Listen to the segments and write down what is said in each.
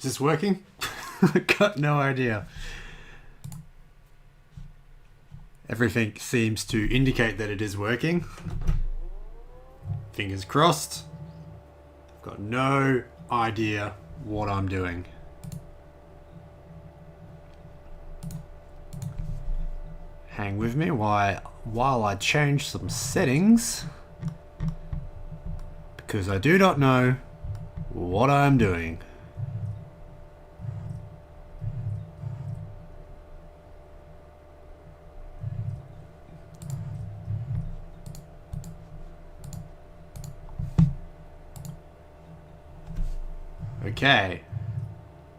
Is this working? I got no idea. Everything seems to indicate that it is working. Fingers crossed. I've got no idea what I'm doing. Hang with me while I change some settings, because I do not know what I'm doing. Okay.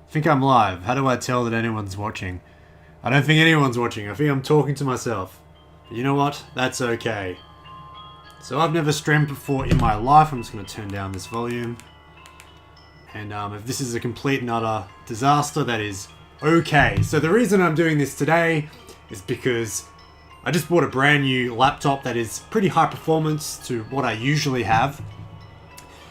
I think I'm live. How do I tell that anyone's watching? I don't think anyone's watching. I think I'm talking to myself. But you know what? That's okay. So I've never streamed before in my life. I'm just going to turn down this volume. And if this is a complete and utter disaster, that is okay. So the reason I'm doing this today is because I just bought a brand new laptop that is pretty high performance to what I usually have.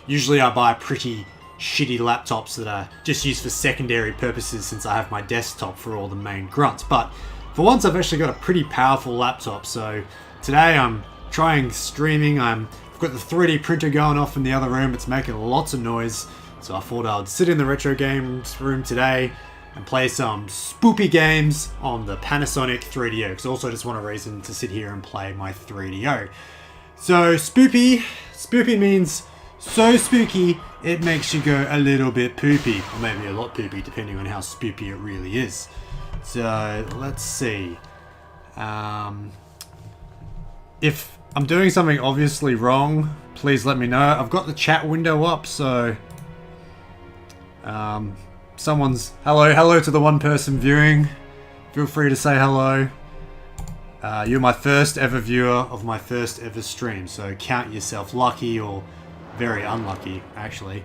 Usually I buy pretty shitty laptops that are just used for secondary purposes since I have my desktop for all the main grunts. But for once I've actually got a pretty powerful laptop. So today I'm trying streaming. I've got the 3D printer going off in the other room. It's making lots of noise. So I thought I would sit in the retro games room today and play some SPOOPY games on the Panasonic 3DO. Because I also just want a reason to sit here and play my 3DO. So SPOOPY means so spooky, it makes you go a little bit poopy. Or maybe a lot poopy, depending on how spoopy it really is. So, let's see. If I'm doing something obviously wrong, please let me know. I've got the chat window up, so... someone's... Hello to the one person viewing. Feel free to say hello. You're my first ever viewer of my first ever stream, so count yourself lucky or... very unlucky, actually.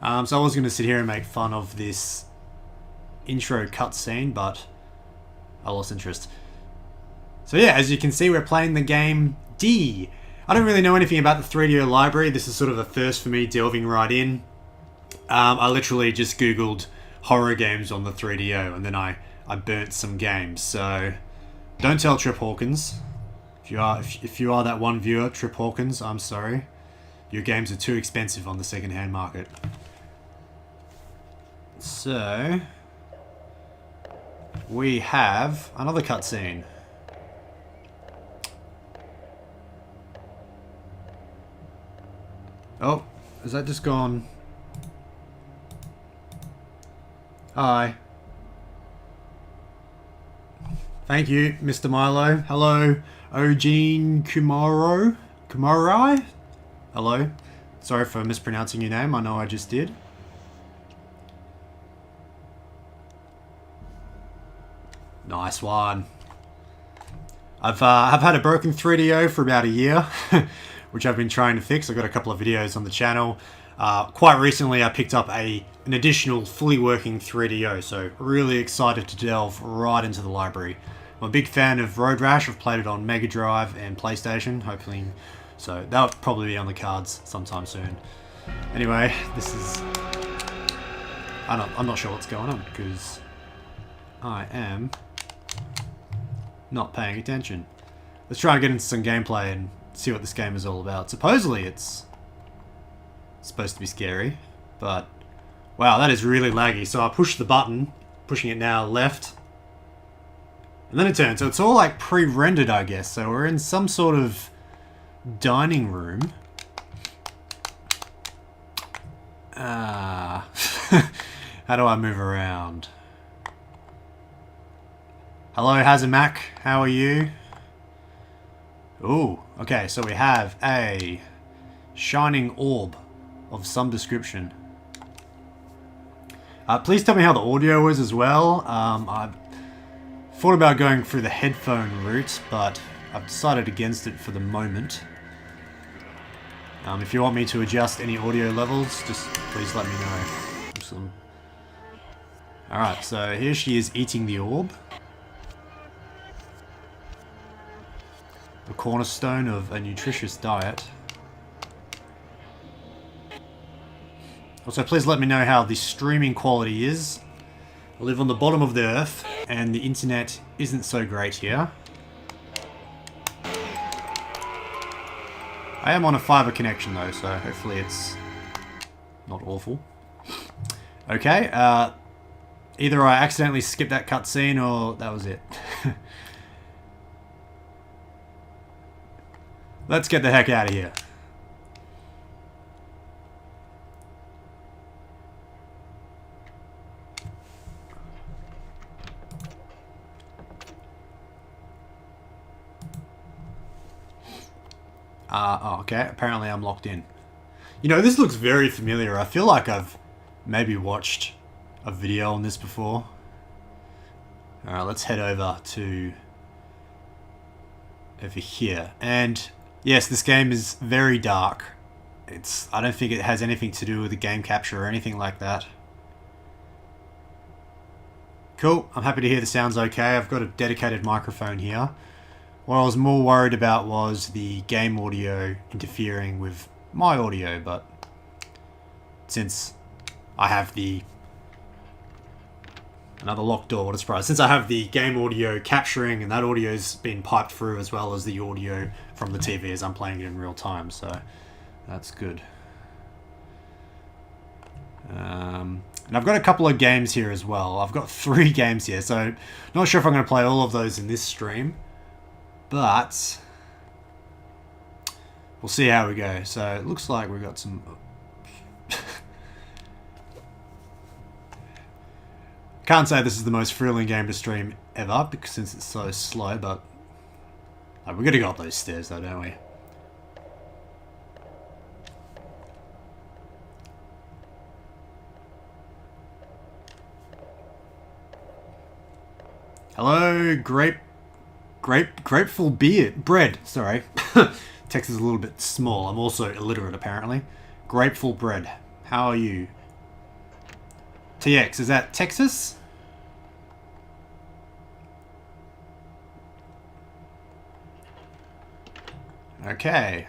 So I was going to sit here and make fun of this intro cutscene, but I lost interest. So yeah, as you can see, we're playing the game D. I don't really know anything about the 3DO library. This is sort of a first for me, delving right in. I literally just googled horror games on the 3DO, and then I burnt some games. So don't tell Trip Hawkins. If you are that one viewer, Trip Hawkins, I'm sorry. Your games are too expensive on the second-hand market. So, we have another cutscene. Oh, has that just gone? Hi. Thank you, Mr. Milo. Hello, Eugene Kumaro? Kumarai? Hello. Sorry for mispronouncing your name. I know I just did. Nice one. I've had a broken 3DO for about a year, which I've been trying to fix. I've got a couple of videos on the channel. Quite recently, I picked up an additional fully working 3DO, so really excited to delve right into the library. I'm a big fan of Road Rash. I've played it on Mega Drive and PlayStation. Hopefully. So that'll probably be on the cards sometime soon. Anyway, this is... I'm not sure what's going on because I am not paying attention. Let's try and get into some gameplay and see what this game is all about. Supposedly it's supposed to be scary, but wow, that is really laggy. So I push the button, pushing it now left, and then it turns. So it's all like pre-rendered, I guess. So we're in some sort of dining room. How do I move around? Hello, Hazamak. How are you? Ooh, okay, so we have a shining orb of some description. Please tell me how the audio is as well. I've thought about going through the headphone route, but I've decided against it for the moment. If you want me to adjust any audio levels, just please let me know. Awesome. Alright, so here she is eating the orb. The cornerstone of a nutritious diet. Also, please let me know how the streaming quality is. I live on the bottom of the earth, and the internet isn't so great here. I am on a fiber connection though, so hopefully it's not awful. Okay, either I accidentally skipped that cutscene or that was it. Let's get the heck out of here. Oh, okay, apparently I'm locked in. You know, this looks very familiar. I feel like I've maybe watched a video on this before. Alright, let's head over here. And yes, this game is very dark. I don't think it has anything to do with the game capture or anything like that. Cool, I'm happy to hear the sound's okay. I've got a dedicated microphone here. What I was more worried about was the game audio interfering with my audio, but since I have another locked door, what a surprise. Since I have the game audio capturing and that audio's been piped through as well as the audio from the TV as I'm playing it in real time, so that's good. And I've got a couple of games here as well. I've got 3 games here, so not sure if I'm going to play all of those in this stream. But we'll see how we go. So it looks like we've got some... Can't say this is the most thrilling game to stream ever, because since it's so slow, but... we're going to go up those stairs though, don't we? Hello, grateful bread, sorry. Text is a little bit small. I'm also illiterate, apparently. Grateful bread. How are you? TX, is that Texas? Okay.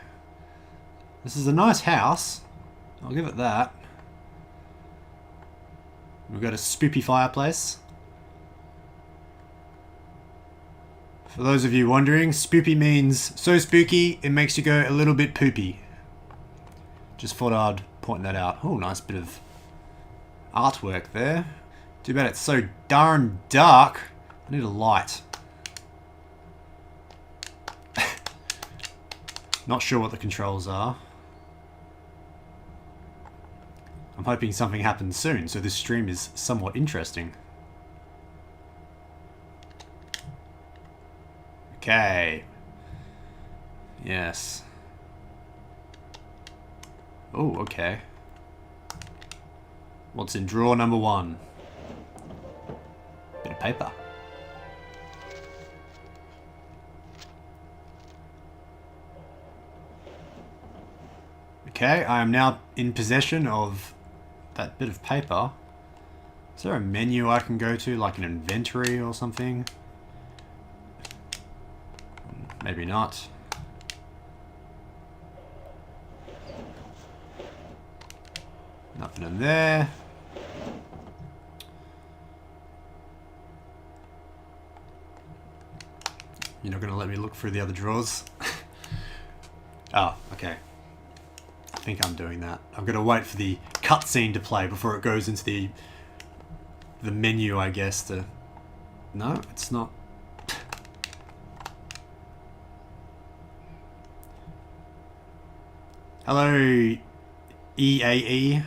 This is a nice house. I'll give it that. We've got a spoopy fireplace. For those of you wondering, spoopy means so spooky it makes you go a little bit poopy. Just thought I'd point that out. Oh, nice bit of artwork there. Too bad it's so darn dark. I need a light. Not sure what the controls are. I'm hoping something happens soon, so this stream is somewhat interesting. Okay. Yes. Oh, okay. What's in drawer number 1? Bit of paper. Okay, I am now in possession of that bit of paper. Is there a menu I can go to, like an inventory or something? Maybe not. Nothing in there. You're not going to let me look through the other drawers? Oh, okay. I think I'm doing that. I'm going to wait for the cutscene to play before it goes into the menu, I guess. No, it's not. Hello, EAE.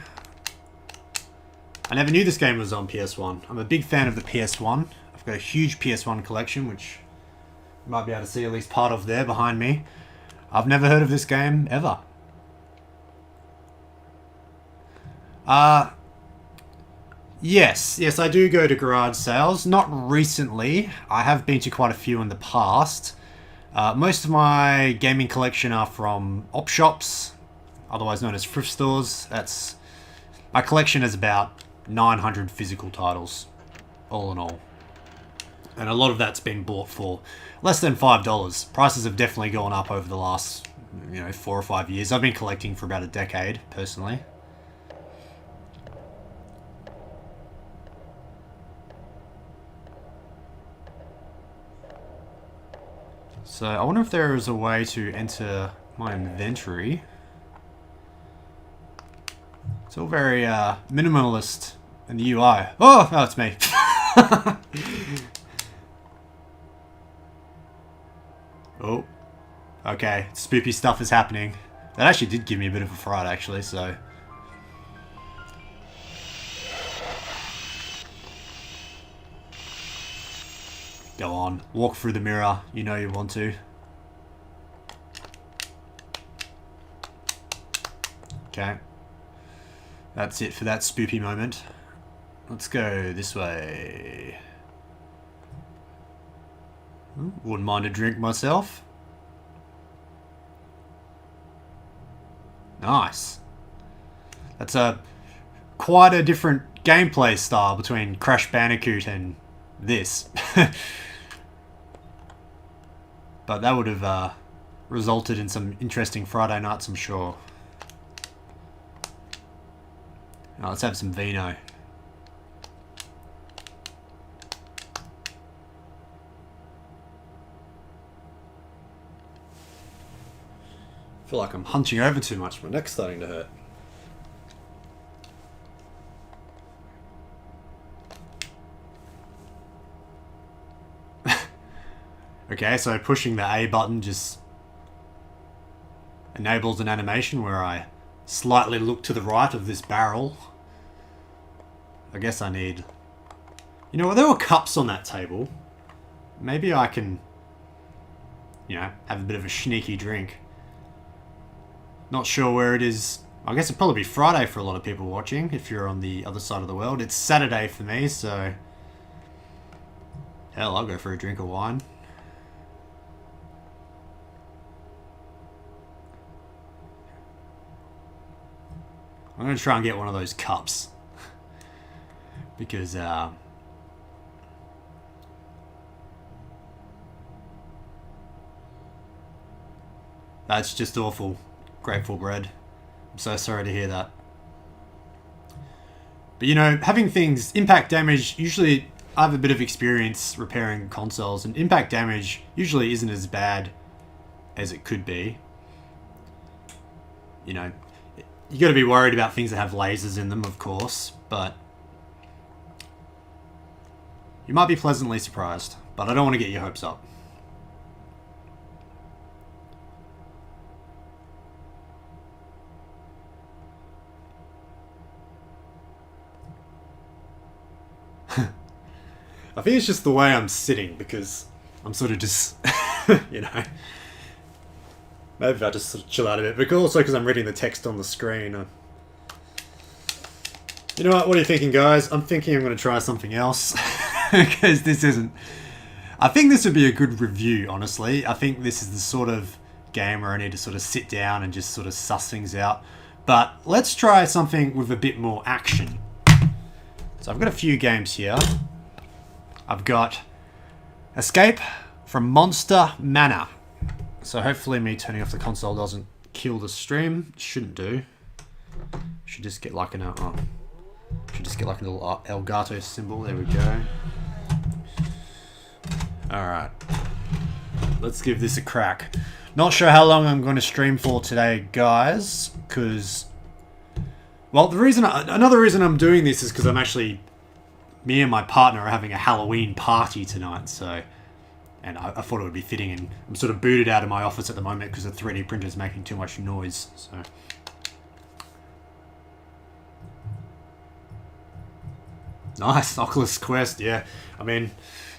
I never knew this game was on PS1. I'm a big fan of the PS1. I've got a huge PS1 collection, which you might be able to see at least part of there behind me. I've never heard of this game, ever. Yes, I do go to garage sales. Not recently. I have been to quite a few in the past. Most of my gaming collection are from op shops, otherwise known as thrift stores. My collection is about 900 physical titles, all in all. And a lot of that's been bought for less than $5. Prices have definitely gone up over the last, 4 or 5 years. I've been collecting for about a decade, personally. So I wonder if there is a way to enter my inventory. It's all very minimalist in the UI. Oh, it's me. Oh, okay. Spoopy stuff is happening. That actually did give me a bit of a fright, actually, so... Go on. Walk through the mirror. You know you want to. Okay. That's it for that spoopy moment. Let's go this way. Wouldn't mind a drink myself. Nice. That's quite a different gameplay style between Crash Bandicoot and this. But that would have resulted in some interesting Friday nights, I'm sure. Now, let's have some vino. I feel like I'm hunching over too much. My neck's starting to hurt. Okay, so pushing the A button just enables an animation where I slightly look to the right of this barrel. I guess I need... You know what, there were cups on that table. Maybe I can, you know, have a bit of a sneaky drink. Not sure where it is. I guess it'd probably be Friday for a lot of people watching, if you're on the other side of the world. It's Saturday for me, so... Hell, I'll go for a drink of wine. I'm going to try and get one of those cups. Because, that's just awful. Grateful bread. I'm so sorry to hear that. But you know, having things... Impact damage, usually I have a bit of experience repairing consoles, and impact damage usually isn't as bad as it could be. You know, you got to be worried about things that have lasers in them, of course, but you might be pleasantly surprised, but I don't want to get your hopes up. I think it's just the way I'm sitting, because I'm sort of just, you know, maybe if I just sort of chill out a bit, but also because I'm reading the text on the screen. You know what are you thinking, guys? I'm thinking I'm going to try something else, because this isn't... I think this would be a good review, honestly. I think this is the sort of game where I need to sort of sit down and just sort of suss things out. But let's try something with a bit more action. So I've got a few games here. I've got Escape from Monster Manor. So hopefully me turning off the console doesn't kill the stream. Shouldn't do. Should just get like an should just get like a little Elgato symbol. There we go. Alright. Let's give this a crack. Not sure how long I'm going to stream for today, guys, because... Well, another reason I'm doing this is because I'm actually... Me and my partner are having a Halloween party tonight, so... And I thought it would be fitting, and I'm sort of booted out of my office at the moment because the 3D printer is making too much noise, so... Nice, Oculus Quest, yeah. I mean,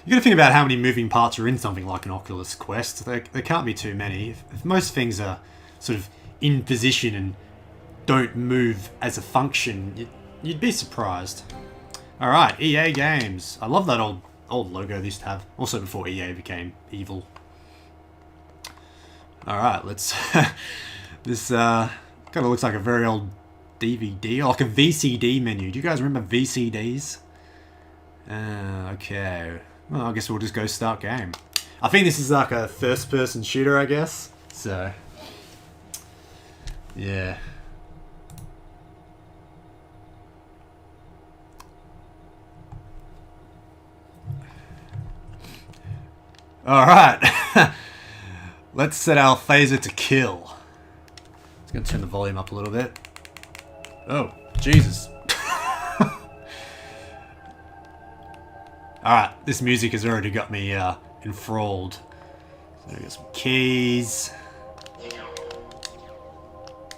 you got to think about how many moving parts are in something like an Oculus Quest. There can't be too many. If most things are sort of in position and don't move as a function, you'd be surprised. Alright, EA Games. I love that old logo they used to have. Also before EA became evil. Alright, let's... This kind of looks like a very old DVD, or like a VCD menu. Do you guys remember VCDs? Okay. Well, I guess we'll just go start game. I think this is like a first-person shooter, I guess. So... Yeah. Alright. Let's set our phaser to kill. It's going to turn the volume up a little bit. Oh, Jesus. Alright, this music has already got me enthralled. So we got some keys.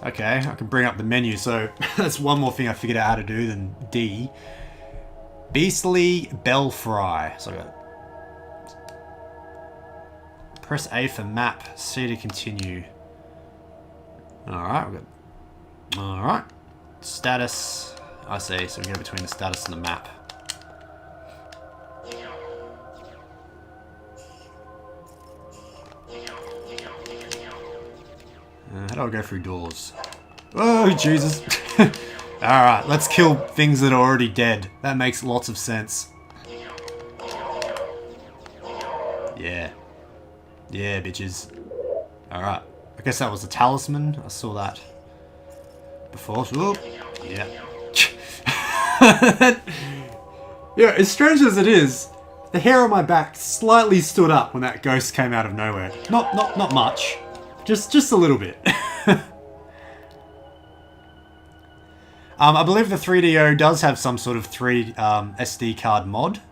Okay, I can bring up the menu, so that's one more thing I figured out how to do than D. Beastly Belfry. So I got press A for map, C to continue. Alright, we've got alright. Status. I see, so we go between the status and the map. How do I go through doors? Oh, Jesus. Alright, let's kill things that are already dead. That makes lots of sense. Yeah. Yeah, bitches. Alright. I guess that was the talisman. I saw that before. Whoop. Yeah. Yeah, as strange as it is, the hair on my back slightly stood up when that ghost came out of nowhere. Not much. Just a little bit. I believe the 3DO does have some sort of SD card mod,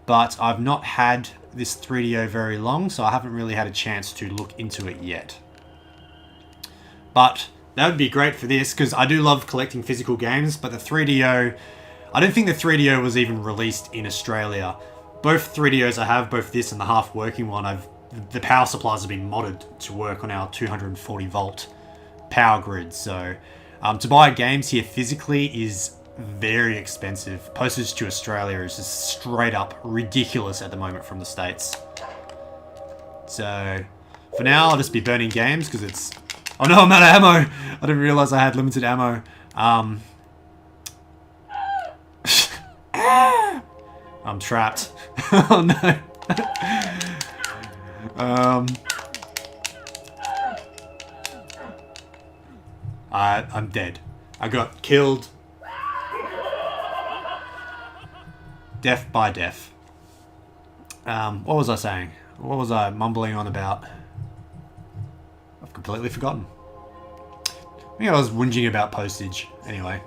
but I've not had this 3DO very long, so I haven't really had a chance to look into it yet. But that would be great for this, because I do love collecting physical games, but the 3DO... I don't think the 3DO was even released in Australia. Both 3DOs I have, both this and the half-working one, the power supplies have been modded to work on our 240 volt power grid, so to buy games here physically is very expensive. Postage to Australia is just straight up ridiculous at the moment from the States. So for now I'll just be burning games because it's... Oh no, I'm out of ammo! I didn't realise I had limited ammo. I'm trapped. Oh no. I'm dead. I got killed. Death by death. What was I saying? What was I mumbling on about? I've completely forgotten. I think I was whinging about postage. Anyway.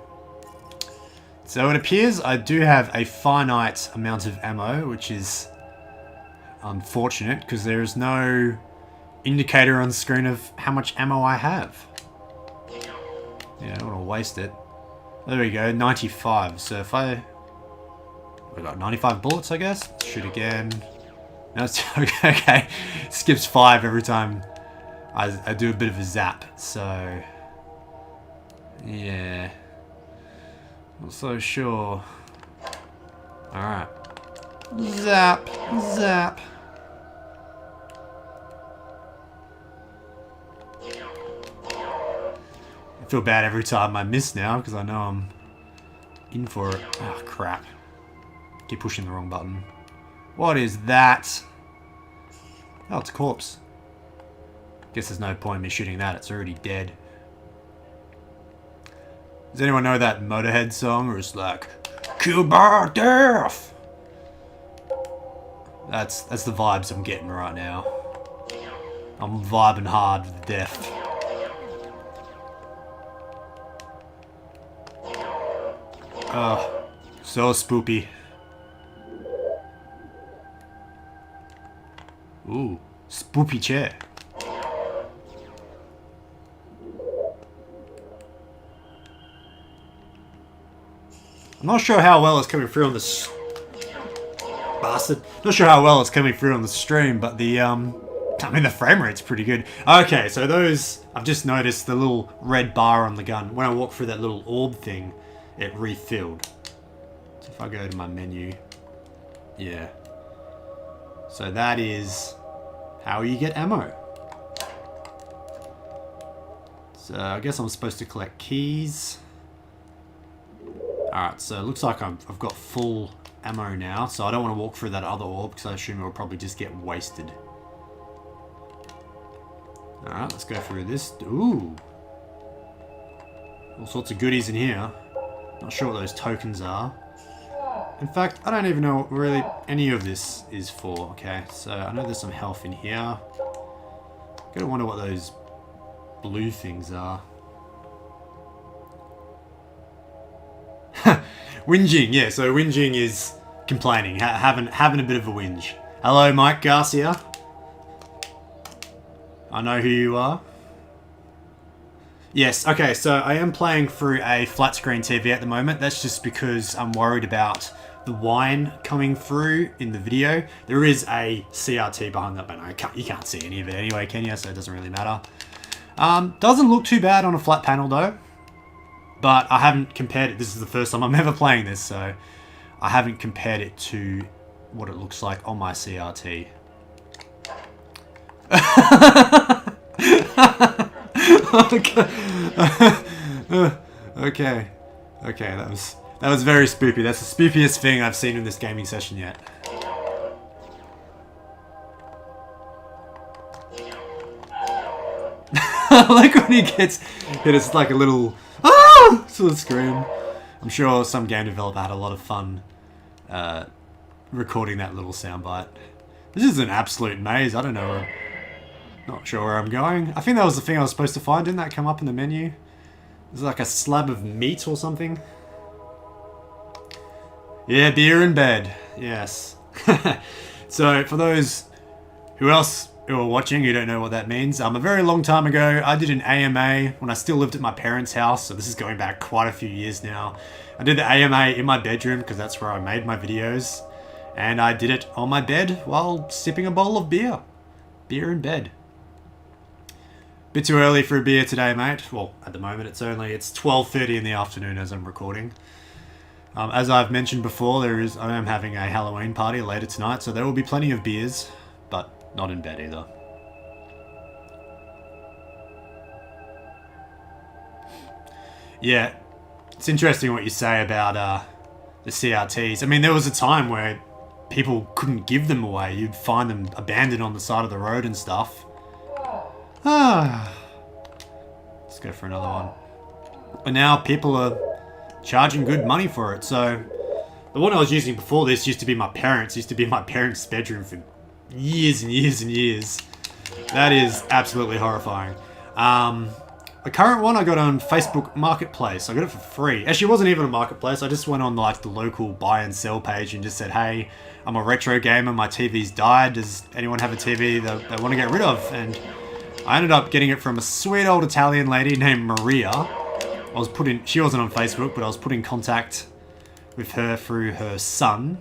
So it appears I do have a finite amount of ammo, which is unfortunate because there is no indicator on screen of how much ammo I have. Yeah, I don't want to waste it. There we go, 95. So if I got 95 bullets, I guess. Shoot again. No, it's okay. Skips 5 every time I do a bit of a zap. So yeah, not so sure. All right, zap, zap. I feel bad every time I miss now because I know I'm in for it. Oh crap. Keep pushing the wrong button. What is that? Oh, it's a corpse. Guess there's no point in me shooting that. It's already dead. Does anyone know that Motorhead song? Or it's like, kill by death? That's the vibes I'm getting right now. I'm vibing hard with death. Oh, so spoopy. Ooh, spoopy chair. I'm not sure how well it's coming through on this bastard. Not sure how well it's coming through on the stream, but the I mean the frame rate's pretty good. Okay, so those I've just noticed the little red bar on the gun. When I walk through that little orb thing, it refilled. So if I go to my menu, yeah. So that is how you get ammo. So I guess I'm supposed to collect keys. Alright, so it looks like I've got full ammo now, so I don't want to walk through that other orb because I assume it will probably just get wasted. Alright, let's go through this. Ooh! All sorts of goodies in here. Not sure what those tokens are. In fact, I don't even know what really any of this is for. Okay, so I know there's some health in here. gotta wonder what those blue things are. Whinging, yeah, so whinging is complaining, having a bit of a whinge. Hello, Mike Garcia. I know who you are. Yes, okay, so I am playing through a flat screen TV at the moment. That's just because I'm worried about the wine coming through in the video. There is a CRT behind that, but you can't see any of it anyway, can you? So it doesn't really matter. Doesn't look too bad on a flat panel though. But I haven't compared it. This is the first time I'm ever playing this, so I haven't compared it to what it looks like on my CRT. Okay. Okay, that was very spoopy. That's the spoopiest thing I've seen in this gaming session yet. Like when he gets hit, it's like a little sort of scream. I'm sure some game developer had a lot of fun recording that little soundbite. This is an absolute maze. I don't know. Not sure where I'm going. I think that was the thing I was supposed to find. Didn't that come up in the menu? There's like a slab of meat or something. Yeah, beer in bed. Yes. So for those who are watching who don't know what that means, a very long time ago I did an AMA when I still lived at my parents' house, so this is going back quite a few years now. I did the AMA in my bedroom because that's where I made my videos, and I did it on my bed while sipping a bottle of beer. Beer in bed. Bit too early for a beer today, mate. Well, at the moment it's 12:30 in the afternoon as I'm recording. As I've mentioned before, I am having a Halloween party later tonight, so there will be plenty of beers, but not in bed either. Yeah, it's interesting what you say about the CRTs. I mean, there was a time where people couldn't give them away. You'd find them abandoned on the side of the road and stuff. Let's go for another one. But now people are charging good money for it. So the one I was using before this used to be my parents' bedroom for years and years and years. That is absolutely horrifying. The current one I got on Facebook Marketplace. I got it for free. Actually, it wasn't even a marketplace. I just went on like the local buy and sell page and just said, hey, I'm a retro gamer, my TV's died. Does anyone have a TV that they want to get rid of? And I ended up getting it from a sweet old Italian lady named Maria. She wasn't on Facebook, but I was put in contact with her through her son,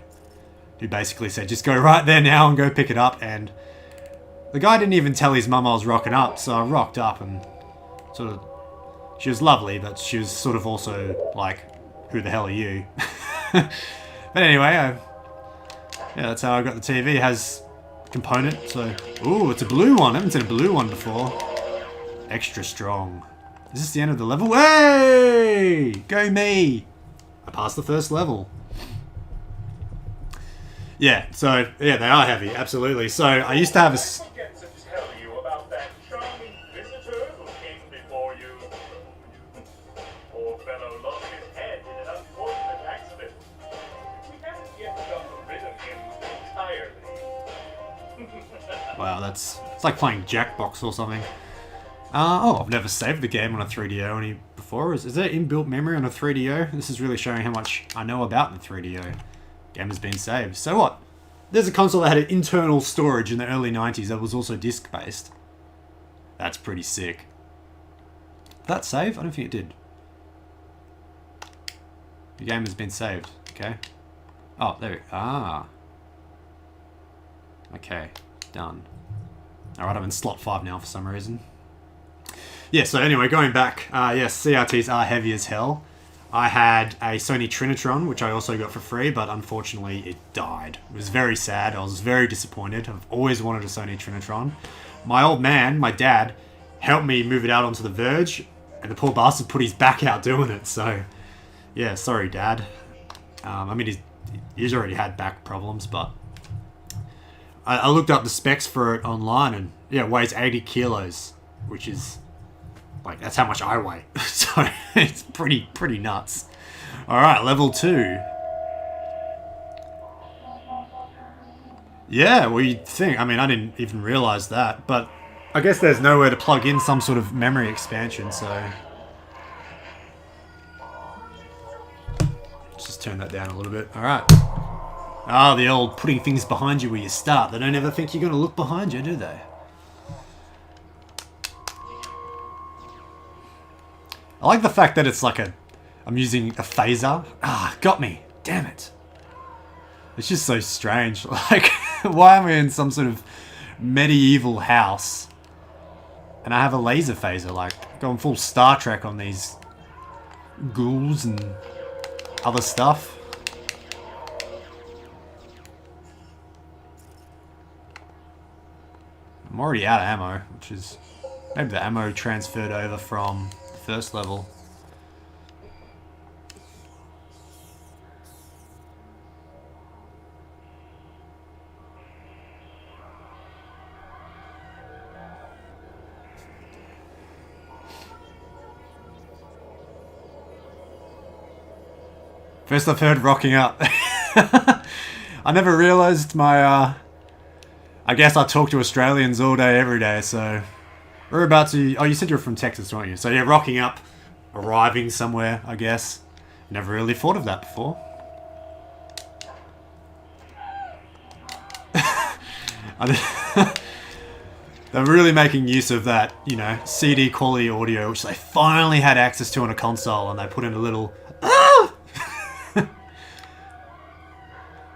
who basically said, just go right there now and go pick it up. And the guy didn't even tell his mum I was rocking up, so I rocked up and sort of, she was lovely, but she was sort of also like, who the hell are you? But anyway, yeah, that's how I got the TV. It has a component, so, ooh, it's a blue one. I haven't seen a blue one before. Extra strong. Is this the end of the level? Hey! Go me! I passed the first level. Yeah, so, yeah, they are heavy, absolutely. So, I used to have a... Wow, it's like playing Jackbox or something. Oh, I've never saved the game on a 3DO any before. Is there inbuilt memory on a 3DO? This is really showing how much I know about the 3DO. Game has been saved. So what? There's a console that had an internal storage in the early 90s that was also disc-based. That's pretty sick. Did that save? I don't think it did. The game has been saved. Okay. Oh, there. Okay. Done. Alright, I'm in slot 5 now for some reason. Yeah, so anyway, going back, yes, CRTs are heavy as hell. I had a Sony Trinitron, which I also got for free, but unfortunately it died. It was very sad. I was very disappointed. I've always wanted a Sony Trinitron. My old man, my dad, helped me move it out onto the verge, and the poor bastard put his back out doing it, so... Yeah, sorry, Dad. I mean, he's already had back problems, but... I looked up the specs for it online, and yeah, it weighs 80 kilos, which is... Like, that's how much I weigh. So, it's pretty nuts. Alright, level 2. Yeah, well, you'd think... I mean, I didn't even realise that, but I guess there's nowhere to plug in some sort of memory expansion, so... Let's just turn that down a little bit. Alright. Ah, the old putting things behind you where you start. They don't ever think you're going to look behind you, do they? I like the fact that it's like a... I'm using a phaser. Ah, got me. Damn it. It's just so strange. Like, why am I in some sort of medieval house and I have a laser phaser? Like, going full Star Trek on these ghouls and other stuff. I'm already out of ammo, which is... Maybe the ammo transferred over from the first level. First I've heard rocking up. I never realised my, I guess I talk to Australians all day, every day, so... We're about to... Oh, you said you're from Texas, weren't you? So yeah, rocking up, arriving somewhere, I guess. Never really thought of that before. They're really making use of that, you know, CD quality audio, which they finally had access to on a console, and they put in a little... Ah!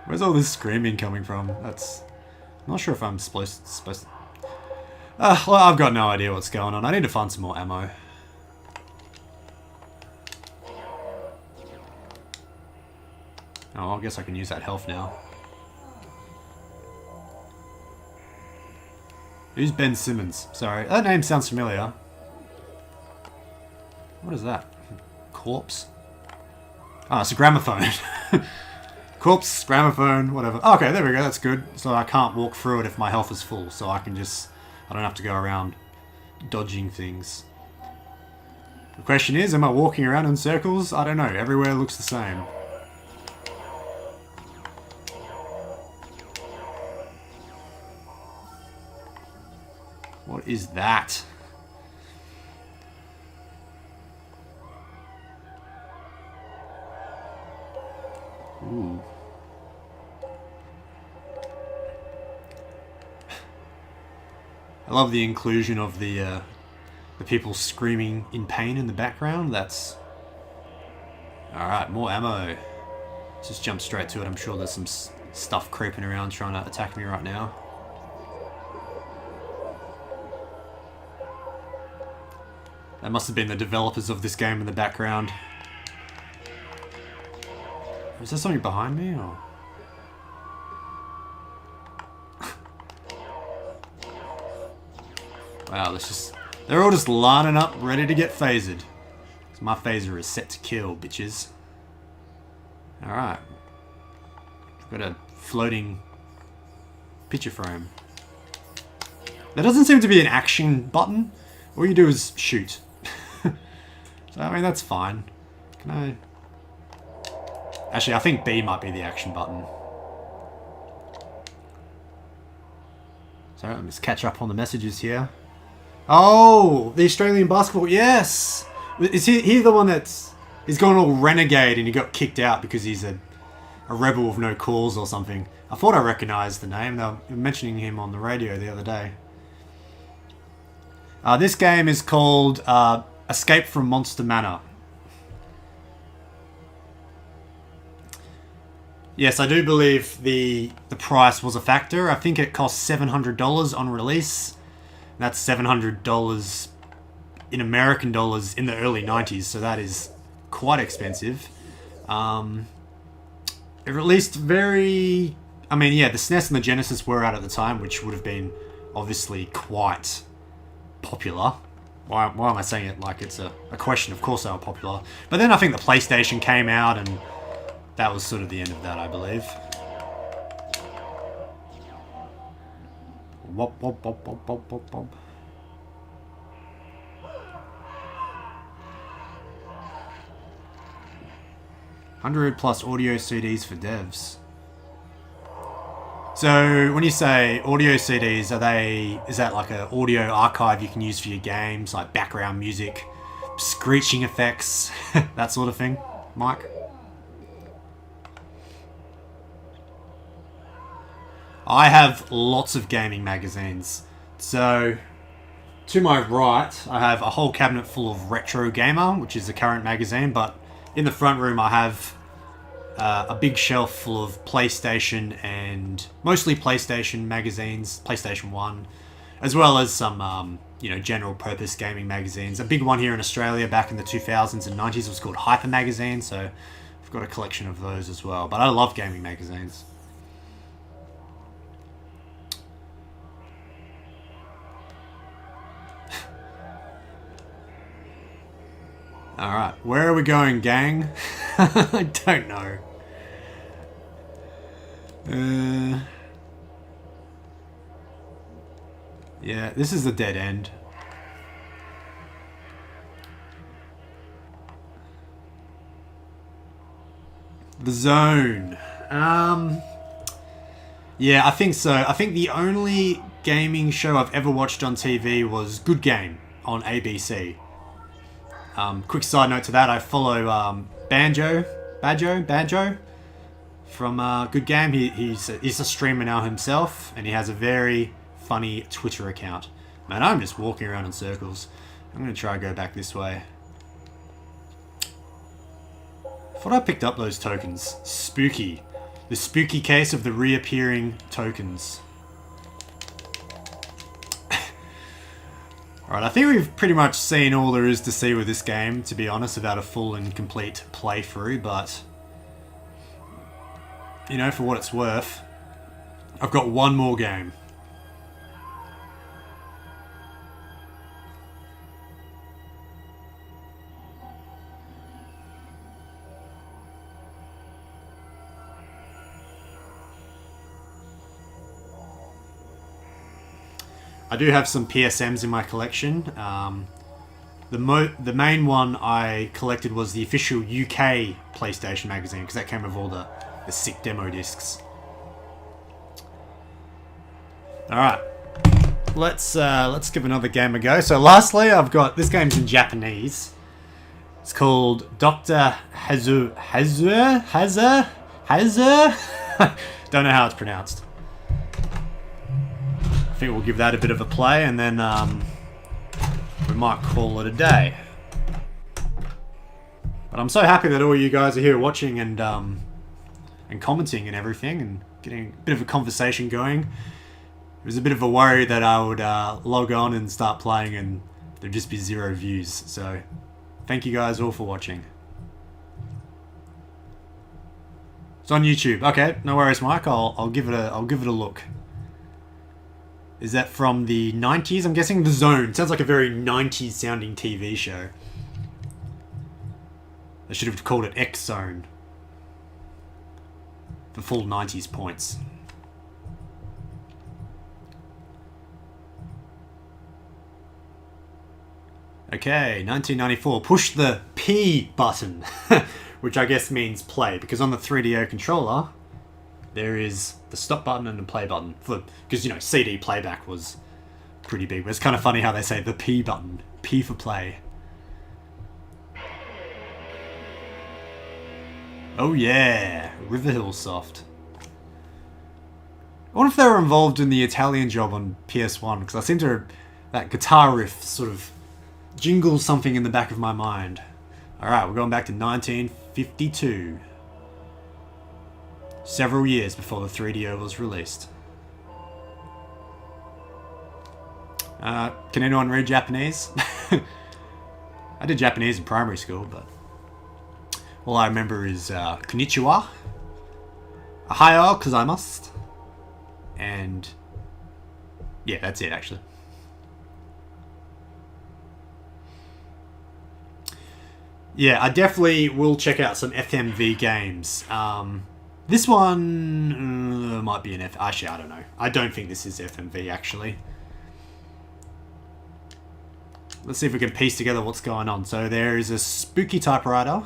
Where's all this screaming coming from? That's... I'm not sure if I'm supposed to... well, I've got no idea what's going on. I need to find some more ammo. Oh, I guess I can use that health now. Who's Ben Simmons? Sorry, that name sounds familiar. What is that? Corpse? Oh, it's a gramophone. Corpse, gramophone, whatever. Okay, there we go, that's good. So I can't walk through it if my health is full, so I can just... I don't have to go around dodging things. The question is, am I walking around in circles? I don't know, everywhere looks the same. What is that? Ooh. I love the inclusion of the people screaming in pain in the background. That's... Alright, more ammo. Just jump straight to it. I'm sure there's some stuff creeping around trying to attack me right now. That must have been the developers of this game in the background. Is there something behind me, or...? Wow, they're all just lining up, ready to get phasered. So my phaser is set to kill, bitches. Alright. I've got a floating picture frame. There doesn't seem to be an action button. All you do is shoot. So, I mean, that's fine. Can I... Actually, I think B might be the action button. Sorry, let me just catch up on the messages here. Oh, the Australian basketball, yes! Is he the one that's... He's gone all renegade and he got kicked out because he's a rebel with no cause or something. I thought I recognised the name. They were mentioning him on the radio the other day. This game is called Escape from Monster Manor. Yes, I do believe the price was a factor. I think it cost $700 on release. That's $700 in American dollars in the early 90s, so that is quite expensive. It released very... I mean, yeah, the SNES and the Genesis were out at the time, which would have been obviously quite popular. Why am I saying it like it's a question? Of course they were popular. But then I think the PlayStation came out, and that was sort of the end of that, I believe. Wop, wop, wop, wop, wop, wop, wop. $100+ audio CDs for devs. So when you say audio CDs, is that like an audio archive you can use for your games, like background music, screeching effects, that sort of thing, Mike? I have lots of gaming magazines. So to my right, I have a whole cabinet full of Retro Gamer, which is the current magazine, but in the front room I have a big shelf full of PlayStation and mostly PlayStation magazines, PlayStation 1, as well as some, general purpose gaming magazines. A big one here in Australia back in the 2000s and 90s was called Hyper Magazine, so I've got a collection of those as well. But I love gaming magazines. Alright, where are we going, gang? I don't know. Yeah, this is a dead end. The Zone. Yeah, I think so. I think the only gaming show I've ever watched on TV was Good Game on ABC. Quick side note to that, I follow Banjo from Good Game. He's a streamer now himself, and he has a very funny Twitter account. Man, I'm just walking around in circles. I'm going to try and go back this way. I thought I picked up those tokens. Spooky. The spooky case of the reappearing tokens. Alright, I think we've pretty much seen all there is to see with this game, to be honest, about a full and complete playthrough, but for what it's worth, I've got one more game. I do have some PSMs in my collection. The main one I collected was the official UK PlayStation magazine, because that came with all the sick demo discs. Alright, let's give another game a go. So lastly, I've got, this game's in Japanese. It's called Dr. Hazu. Don't know how it's pronounced. I think we'll give that a bit of a play, and then we might call it a day. But I'm so happy that all you guys are here watching and commenting and everything, and getting a bit of a conversation going. It was a bit of a worry that I would log on and start playing and there'd just be 0 views. So thank you guys all for watching. It's on YouTube. Okay, no worries, Mike. I'll give it a look. Is that from the 90s? I'm guessing The Zone. Sounds like a very 90s sounding TV show. I should have called it X Zone. For full 90s points. Okay, 1994. Push the P button. Which I guess means play. Because on the 3DO controller, there is the stop button and the play button. Because, CD playback was pretty big. But it's kind of funny how they say the P button. P for play. Oh yeah, Riverhill Soft. I wonder if they were involved in the Italian job on PS1, because I seem to... that guitar riff sort of jingles something in the back of my mind. Alright, we're going back to 1952. Several years before the 3DO was released. Can anyone read Japanese? I did Japanese in primary school, but all I remember is konnichiwa, ohayo gozaimasu, and yeah, that's it actually. Yeah, I definitely will check out some FMV games. This one might be an F. Actually, I don't know. I don't think this is FMV actually. Let's see if we can piece together what's going on. So there is a spooky typewriter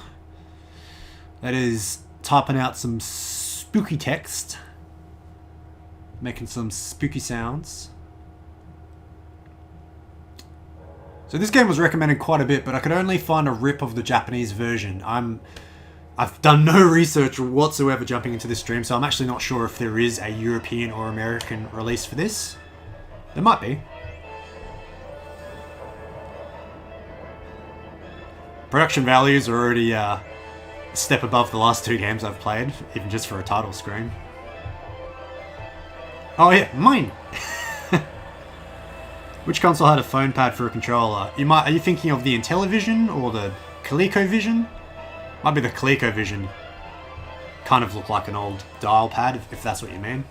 that is typing out some spooky text. Making some spooky sounds. So this game was recommended quite a bit, but I could only find a rip of the Japanese version. I've done no research whatsoever jumping into this stream, so I'm actually not sure if there is a European or American release for this. There might be. Production values are already a step above the last two games I've played, even just for a title screen. Oh yeah, mine! Which console had a phone pad for a controller? Are you thinking of the Intellivision or the ColecoVision? Might be the ColecoVision. Kind of look like an old dial pad, if that's what you mean.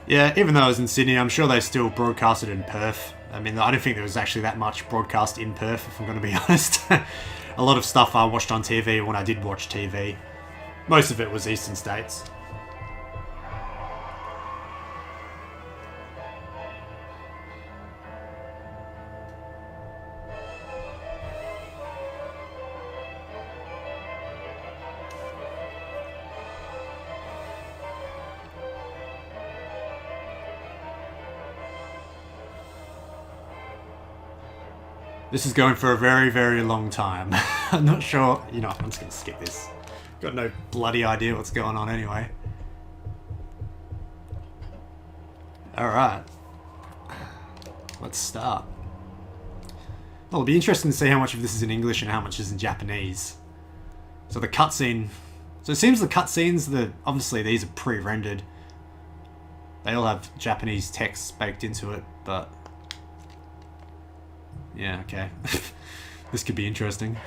Yeah, even though I was in Sydney, I'm sure they still broadcasted in Perth. I mean, I don't think there was actually that much broadcast in Perth, if I'm going to be honest. A lot of stuff I watched on TV when I did watch TV. Most of it was Eastern States. This is going for a very, very long time. I'm not sure. You know, I'm just going to skip this. Got no bloody idea what's going on anyway. Alright. Let's start. Well, it'll be interesting to see how much of this is in English and how much is in Japanese. So the cutscene... So it seems the cutscenes, obviously these are pre-rendered. They all have Japanese text baked into it, but... Yeah, okay. This could be interesting.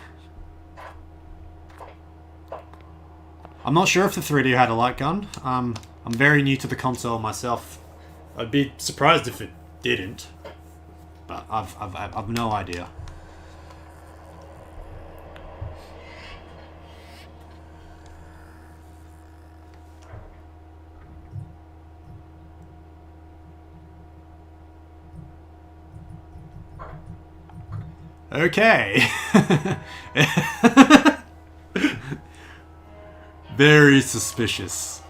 I'm not sure if the 3D had a light gun. I'm very new to the console myself. I'd be surprised if it didn't, but I've no idea. Okay. Very suspicious.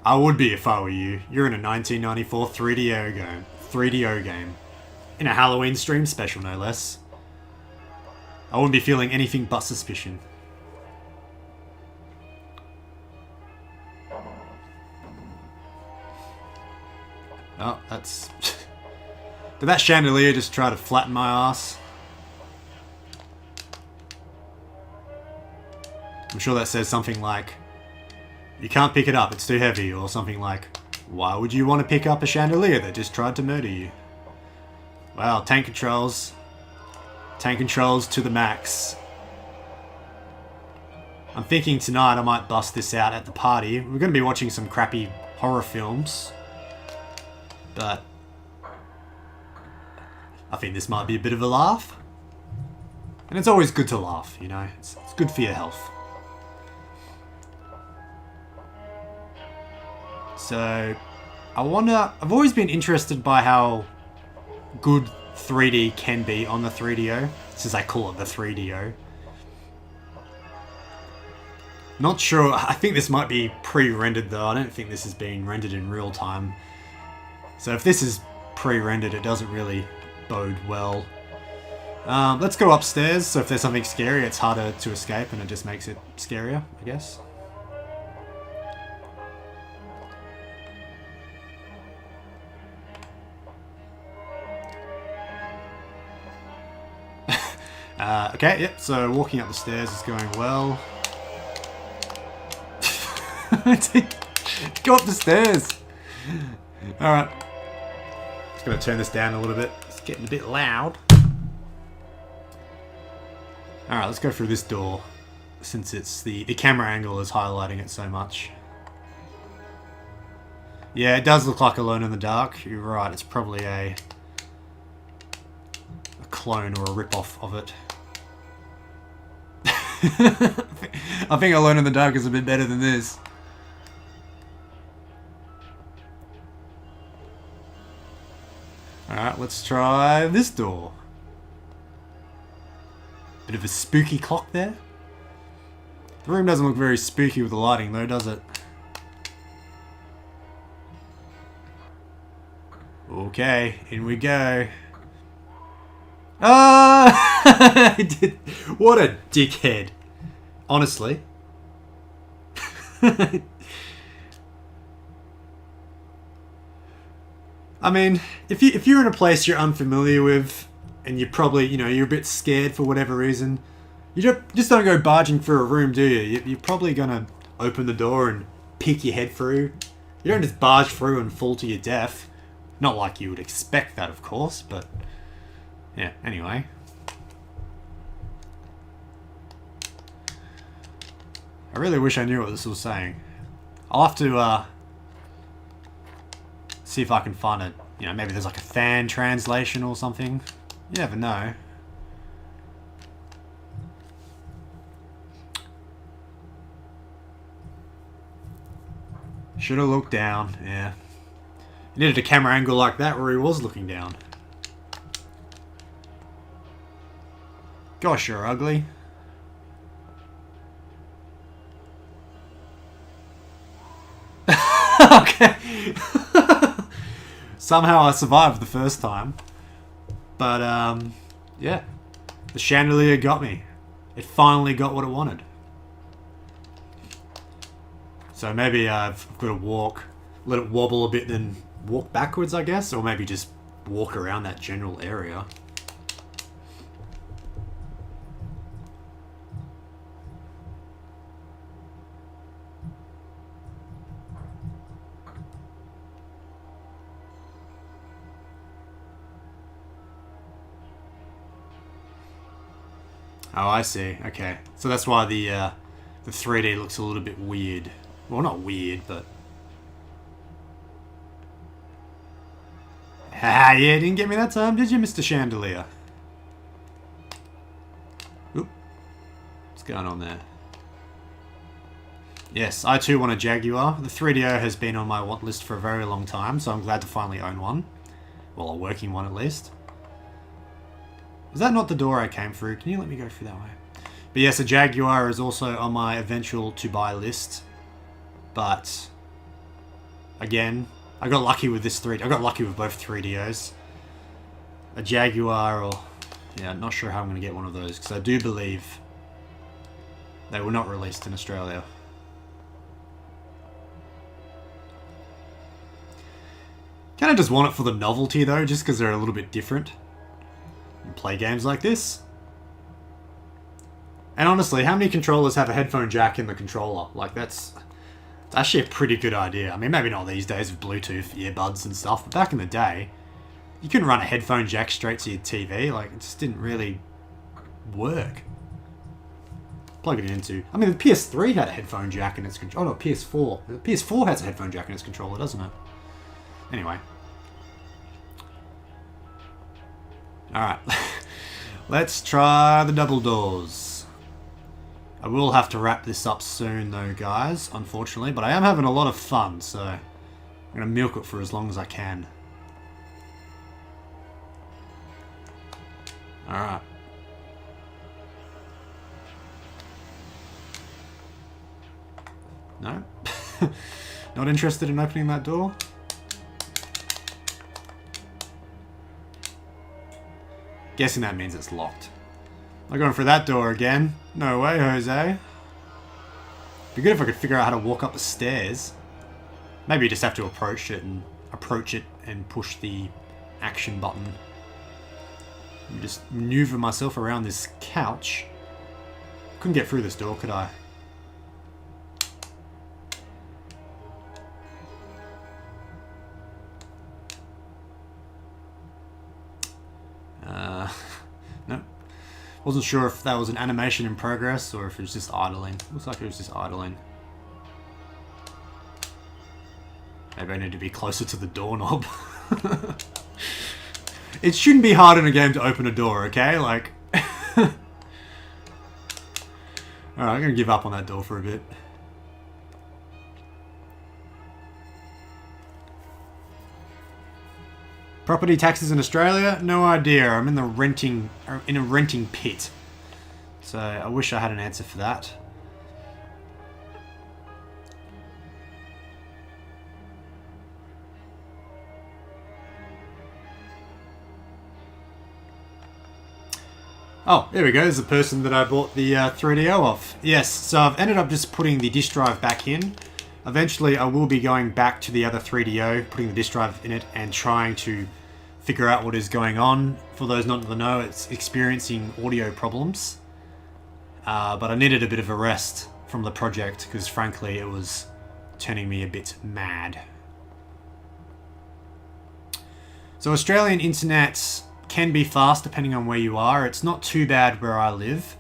I would be if I were you. You're in a 1994 3DO game. In a Halloween stream special, no less. I wouldn't be feeling anything but suspicion. Oh, that's... Did that chandelier just try to flatten my ass? I'm sure that says something like, you can't pick it up, it's too heavy, or something like, why would you want to pick up a chandelier that just tried to murder you? Wow, tank controls. Tank controls to the max. I'm thinking tonight I might bust this out at the party. We're going to be watching some crappy horror films. But I think this might be a bit of a laugh. And it's always good to laugh, you know. It's good for your health. So, I've always been interested by how good 3D can be on the 3DO, since I call it the 3DO. Not sure, I think this might be pre-rendered though, I don't think this is being rendered in real time. So if this is pre-rendered, it doesn't really bode well. Let's go upstairs, so if there's something scary, it's harder to escape and it just makes it scarier, I guess. Okay, yep, so walking up the stairs is going well. Go up the stairs! Alright. Just gonna turn this down a little bit. It's getting a bit loud. Alright, let's go through this door. Since it's the camera angle is highlighting it so much. Yeah, it does look like Alone in the Dark. You're right, it's probably a clone or a rip-off of it. I think Alone in the Dark is a bit better than this. Alright, let's try this door. Bit of a spooky clock there. The room doesn't look very spooky with the lighting though, does it? Okay, in we go. Ah! What a dickhead. Honestly. I mean, if you're in a place you're unfamiliar with, and you're probably, you're a bit scared for whatever reason, you just don't go barging through a room, do you? You're probably gonna open the door and peek your head through. You don't just barge through and fall to your death. Not like you would expect that, of course, but yeah, anyway. I really wish I knew what this was saying. I'll have to see if I can find it. Maybe there's like a fan translation or something. You never know. Should have looked down, yeah. He needed a camera angle like that where he was looking down. Gosh, you're ugly. Okay. Somehow I survived the first time. But, yeah. The chandelier got me. It finally got what it wanted. So maybe I've got to walk, let it wobble a bit, then walk backwards, I guess? Or maybe just walk around that general area. Oh, I see. Okay. So that's why the 3D looks a little bit weird. Well, not weird, but... Ah, yeah, didn't get me that time, did you, Mr. Chandelier? Oop. What's going on there? Yes, I too want a Jaguar. The 3DO has been on my want list for a very long time, so I'm glad to finally own one. Well, a working one at least. Is that not the door I came through? Can you let me go through that way? But yes, a Jaguar is also on my eventual to buy list. But again, I got lucky with this 3D. I got lucky with both 3DOs. A Jaguar, or yeah, not sure how I'm going to get one of those because I do believe they were not released in Australia. Kind of just want it for the novelty though, just because they're a little bit different. And play games like this. And honestly, how many controllers have a headphone jack in the controller? Like it's actually a pretty good idea. I mean, maybe not these days with Bluetooth earbuds and stuff, but back in the day, you couldn't run a headphone jack straight to your TV. Like, it just didn't really work. Plug it into... I mean, the PS3 had a headphone jack in its controller. Oh, no, PS4. The PS4 has a headphone jack in its controller, doesn't it? Anyway. Alright. Let's try the double doors. I will have to wrap this up soon though, guys, unfortunately, but I am having a lot of fun, so I'm going to milk it for as long as I can. Alright. No? Not interested in opening that door? Guessing that means it's locked. Not going for that door again. No way, Jose. Be good if I could figure out how to walk up the stairs. Maybe you just have to approach it and push the action button. Let me just maneuver myself around this couch. Couldn't get through this door, could I? Nope. Wasn't sure if that was an animation in progress or if it was just idling. Looks like it was just idling. Maybe I need to be closer to the doorknob. It shouldn't be hard in a game to open a door, okay? Like... Alright, I'm gonna give up on that door for a bit. Property taxes in Australia? No idea. I'm in a renting pit. So I wish I had an answer for that. Oh, there we go. There's the person that I bought the 3DO off. Yes, so I've ended up just putting the disk drive back in. Eventually, I will be going back to the other 3DO, putting the disk drive in it, and trying to figure out what is going on. For those not in the know, it's experiencing audio problems. But I needed a bit of a rest from the project, because frankly, it was turning me a bit mad. So Australian internet can be fast depending on where you are. It's not too bad where I live.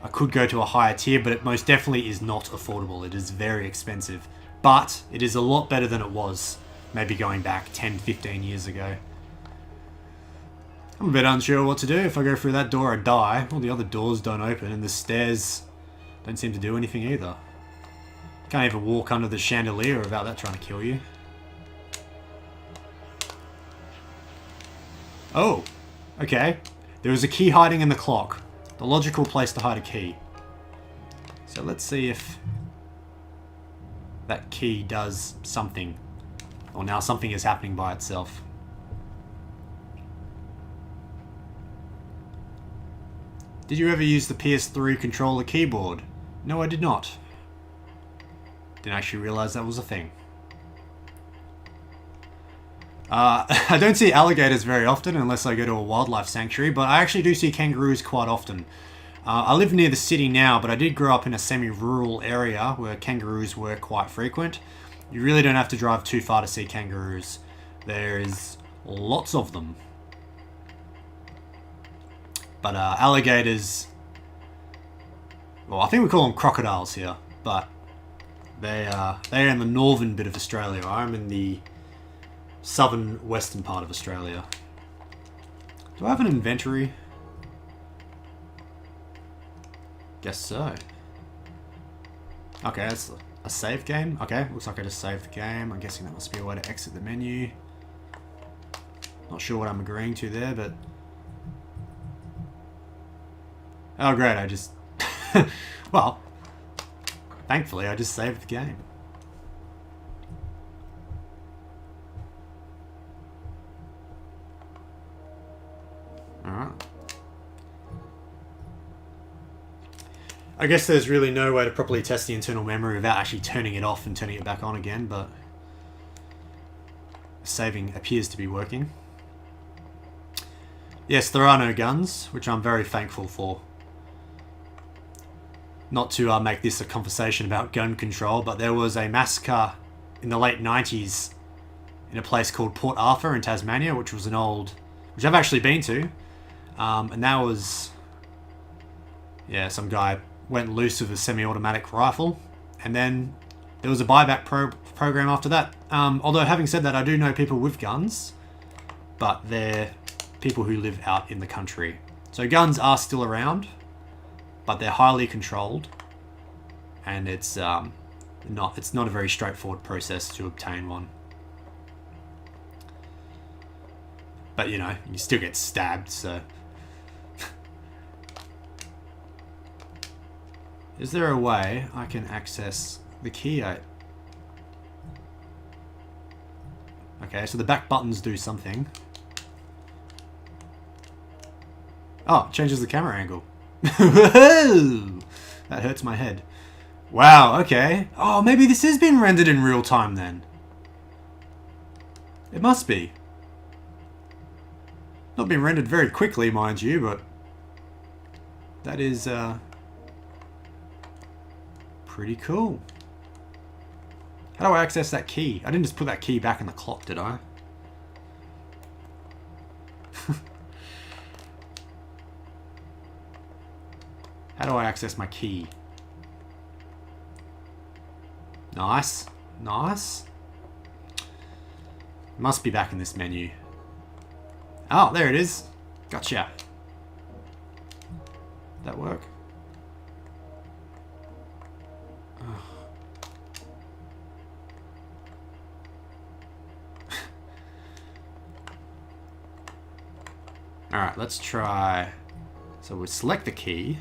I could go to a higher tier, but it most definitely is not affordable. It is very expensive. But it is a lot better than it was, maybe going back 10, 15 years ago. I'm a bit unsure what to do. If I go through that door, I die. All the other doors don't open, and the stairs don't seem to do anything either. Can't even walk under the chandelier without that trying to kill you. Oh, okay. There is a key hiding in the clock. The logical place to hide a key. So let's see if that key does something. Or now something is happening by itself. Did you ever use the PS3 controller keyboard? No, I did not. Didn't actually realize that was a thing. I don't see alligators very often unless I go to a wildlife sanctuary, but I actually do see kangaroos quite often. I live near the city now, but I did grow up in a semi-rural area where kangaroos were quite frequent. You really don't have to drive too far to see kangaroos. There's lots of them. But alligators... Well, I think we call them crocodiles here, but they're in the northern bit of Australia. I'm in the southern western part of Australia. Do I have an inventory? Guess so. Okay, that's a save game. Okay, looks like I just saved the game. I'm guessing that must be a way to exit the menu. Not sure what I'm agreeing to there, but... Oh great, I just... Well, thankfully I just saved the game. Alright. I guess there's really no way to properly test the internal memory without actually turning it off and turning it back on again, but saving appears to be working. Yes, there are no guns, which I'm very thankful for. Not to make this a conversation about gun control, but there was a massacre in the late 90s in a place called Port Arthur in Tasmania, which was an old... which I've actually been to. And that was... yeah, some guy went loose with a semi-automatic rifle. And then there was a buyback program after that. Although, having said that, I do know people with guns. But they're people who live out in the country. So guns are still around. But they're highly controlled. And it's not a very straightforward process to obtain one. But, you know, you still get stabbed, so... Is there a way I can access the key? Okay, so the back buttons do something. Oh, it changes the camera angle. Whoa! That hurts my head. Wow, okay. Oh, maybe this has been rendered in real time then. It must be. Not been rendered very quickly, mind you, but that is pretty cool. How do I access that key? I didn't just put that key back in the clock, did I? How do I access my key? Nice. Nice. Must be back in this menu. Oh, there it is. Gotcha. Did that work? Alright, let's try... So we'll select the key.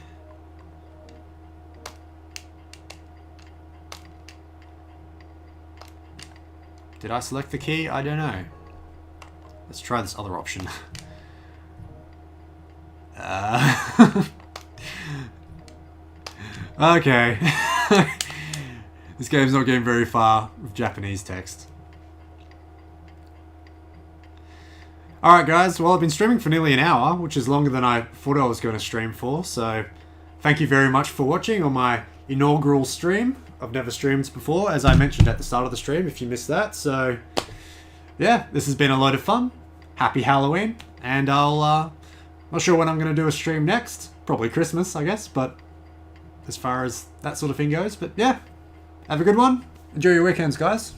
Did I select the key? I don't know. Let's try this other option. Okay. This game's not getting very far with Japanese text. Alright guys, well I've been streaming for nearly an hour, which is longer than I thought I was going to stream for, so thank you very much for watching on my inaugural stream. I've never streamed before, as I mentioned at the start of the stream, if you missed that, so yeah, this has been a load of fun. Happy Halloween, and not sure when I'm going to do a stream next, probably Christmas I guess, but as far as that sort of thing goes, but yeah, have a good one, enjoy your weekends guys.